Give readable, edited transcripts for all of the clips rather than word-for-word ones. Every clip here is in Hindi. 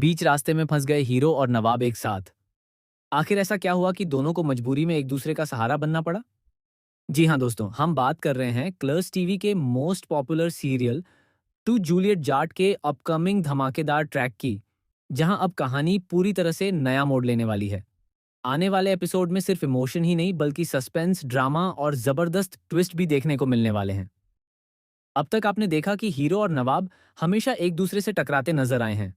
बीच रास्ते में फंस गए हीरो और नवाब एक साथ। आखिर ऐसा क्या हुआ कि दोनों को मजबूरी में एक दूसरे का सहारा बनना पड़ा? जी हाँ दोस्तों, हम बात कर रहे हैं क्लर्स टीवी के most popular serial Tu Juliet Jatt के अपकमिंग धमाकेदार ट्रैक की, जहां अब कहानी पूरी तरह से नया मोड़ लेने वाली है। आने वाले एपिसोड में सिर्फ इमोशन ही नहीं बल्कि सस्पेंस, ड्रामा और जबरदस्त ट्विस्ट भी देखने को मिलने वाले हैं। अब तक आपने देखा कि हीरो और नवाब हमेशा एक दूसरे से टकराते नजर आए हैं।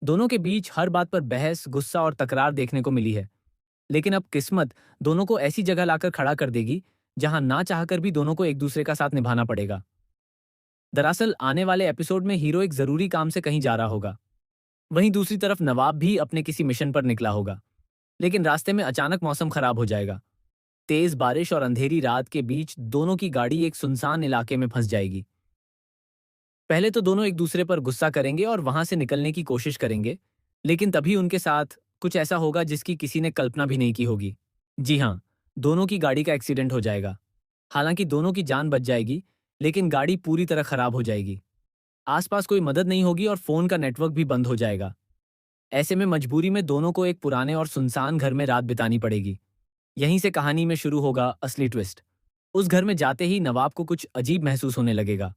दोनों के बीच हर बात पर बहस, गुस्सा और तकरार देखने को मिली है। लेकिन अब किस्मत दोनों को ऐसी जगह लाकर खड़ा कर देगी जहां ना चाहकर भी दोनों को एक दूसरे का साथ निभाना पड़ेगा। दरअसल आने वाले एपिसोड में हीरो एक जरूरी काम से कहीं जा रहा होगा। वहीं दूसरी तरफ नवाब भी अपने किसी मिशन पर निकला होगा। लेकिन रास्ते में अचानक मौसम खराब हो जाएगा। तेज बारिश और अंधेरी रात के बीच दोनों की गाड़ी एक सुनसान इलाके में फंस जाएगी। पहले तो दोनों एक दूसरे पर गुस्सा करेंगे और वहां से निकलने की कोशिश करेंगे, लेकिन तभी उनके साथ कुछ ऐसा होगा जिसकी किसी ने कल्पना भी नहीं की होगी। जी हाँ, दोनों की गाड़ी का एक्सीडेंट हो जाएगा। हालांकि दोनों की जान बच जाएगी, लेकिन गाड़ी पूरी तरह खराब हो जाएगी। आसपास कोई मदद नहीं होगी और फोन का नेटवर्क भी बंद हो जाएगा। ऐसे में मजबूरी में दोनों को एक पुराने और सुनसान घर में रात बितानी पड़ेगी। यहीं से कहानी में शुरू होगा असली ट्विस्ट। उस घर में जाते ही नवाब को कुछ अजीब महसूस होने लगेगा।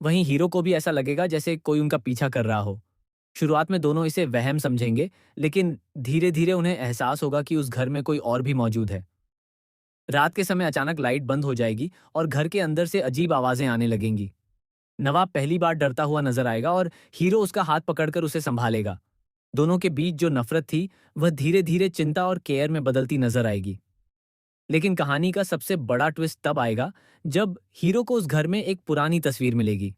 वहीं हीरो को भी ऐसा लगेगा जैसे कोई उनका पीछा कर रहा हो। शुरुआत में दोनों इसे वहम समझेंगे, लेकिन धीरे धीरे उन्हें एहसास होगा कि उस घर में कोई और भी मौजूद है। रात के समय अचानक लाइट बंद हो जाएगी और घर के अंदर से अजीब आवाजें आने लगेंगी। नवाब पहली बार डरता हुआ नजर आएगा और हीरो उसका हाथ पकड़कर उसे संभालेगा। दोनों के बीच जो नफरत थी वह धीरे धीरे चिंता और केयर में बदलती नजर आएगी। लेकिन कहानी का सबसे बड़ा ट्विस्ट तब आएगा जब हीरो को उस घर में एक पुरानी तस्वीर मिलेगी।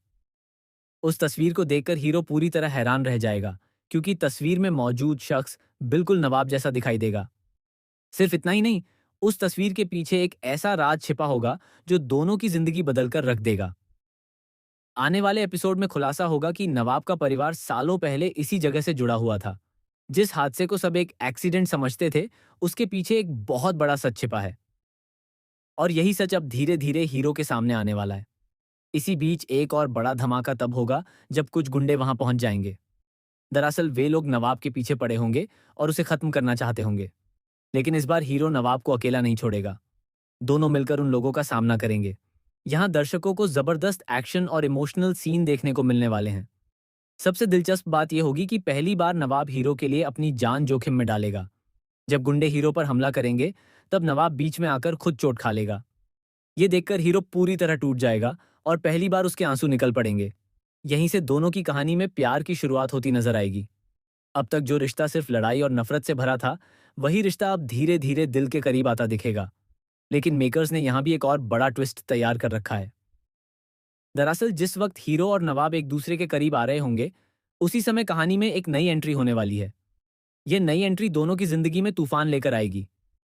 उस तस्वीर को देखकर हीरो पूरी तरह हैरान रह जाएगा, क्योंकि तस्वीर में मौजूद शख्स बिल्कुल नवाब जैसा दिखाई देगा। सिर्फ इतना ही नहीं, उस तस्वीर के पीछे एक ऐसा राज छिपा होगा जो दोनों की जिंदगी बदलकर रख देगा। आने वाले एपिसोड में खुलासा होगा कि नवाब का परिवार सालों पहले इसी जगह से जुड़ा हुआ था। जिस हादसे को सब एक एक्सीडेंट समझते थे, उसके पीछे एक बहुत बड़ा सच छिपा है। और यही सच अब धीरे धीरे हीरो के सामने आने वाला है। इसी बीच एक और बड़ा धमाका तब होगा जब कुछ गुंडे वहां पहुंच जाएंगे। दरअसल वे लोग नवाब के पीछे पड़े होंगे और उसे खत्म करना चाहते होंगे। लेकिन इस बार हीरो नवाब को अकेला नहीं छोड़ेगा। दोनों मिलकर उन लोगों का सामना करेंगे। यहाँ दर्शकों को जबरदस्त एक्शन और इमोशनल सीन देखने को मिलने वाले हैं। सबसे दिलचस्प बात यह होगी कि पहली बार नवाब हीरो के लिए अपनी जान जोखिम में डालेगा। जब गुंडे हीरो पर हमला करेंगे, तब नवाब बीच में आकर खुद चोट खा लेगा। ये देखकर हीरो पूरी तरह टूट जाएगा और पहली बार उसके आंसू निकल पड़ेंगे। यहीं से दोनों की कहानी में प्यार की शुरुआत होती नजर आएगी। अब तक जो रिश्ता सिर्फ लड़ाई और नफरत से भरा था, वही रिश्ता अब धीरे धीरे दिल के करीब आता दिखेगा। लेकिन मेकर्स ने यहाँ भी एक और बड़ा ट्विस्ट तैयार कर रखा है। दरअसल जिस वक्त हीरो और नवाब एक दूसरे के करीब आ रहे होंगे, उसी समय कहानी में एक नई एंट्री होने वाली है। ये नई एंट्री दोनों की जिंदगी में तूफान लेकर आएगी।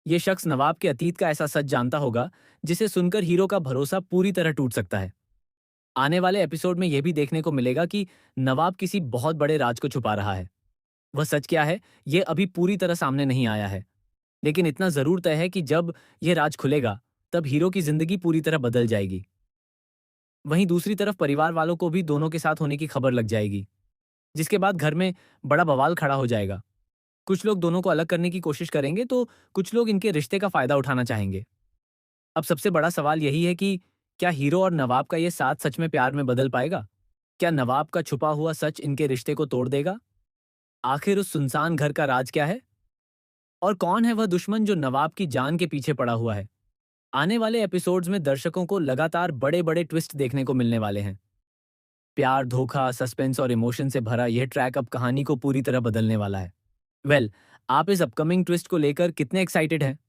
ये शख्स नवाब के अतीत का ऐसा सच जानता होगा जिसे सुनकर हीरो का भरोसा पूरी तरह टूट सकता है। आने वाले एपिसोड में यह भी देखने को मिलेगा कि नवाब किसी बहुत बड़े राज को छुपा रहा है। वह सच क्या है, यह अभी पूरी तरह सामने नहीं आया है। लेकिन इतना जरूर तय है कि जब यह राज खुलेगा, तब हीरो की जिंदगी पूरी तरह बदल जाएगी। वहीं दूसरी तरफ परिवार वालों को भी दोनों के साथ होने की खबर लग जाएगी, जिसके बाद घर में बड़ा बवाल खड़ा हो जाएगा। कुछ लोग दोनों को अलग करने की कोशिश करेंगे, तो कुछ लोग इनके रिश्ते का फायदा उठाना चाहेंगे। अब सबसे बड़ा सवाल यही है कि क्या हीरो और नवाब का ये साथ सच में प्यार में बदल पाएगा? क्या नवाब का छुपा हुआ सच इनके रिश्ते को तोड़ देगा? आखिर उस सुनसान घर का राज क्या है? और कौन है वह दुश्मन जो नवाब की जान के पीछे पड़ा हुआ है? आने वाले एपिसोड्स में दर्शकों को लगातार बड़े बड़े ट्विस्ट देखने को मिलने वाले हैं। प्यार, धोखा, सस्पेंस और इमोशन से भरा यह ट्रैक अब कहानी को पूरी तरह बदलने वाला है। वेल, आप इस अपकमिंग ट्विस्ट को लेकर कितने एक्साइटेड हैं?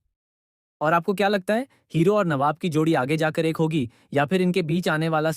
और आपको क्या लगता है, हीरो और नवाब की जोड़ी आगे जाकर एक होगी या फिर इनके बीच आने वाला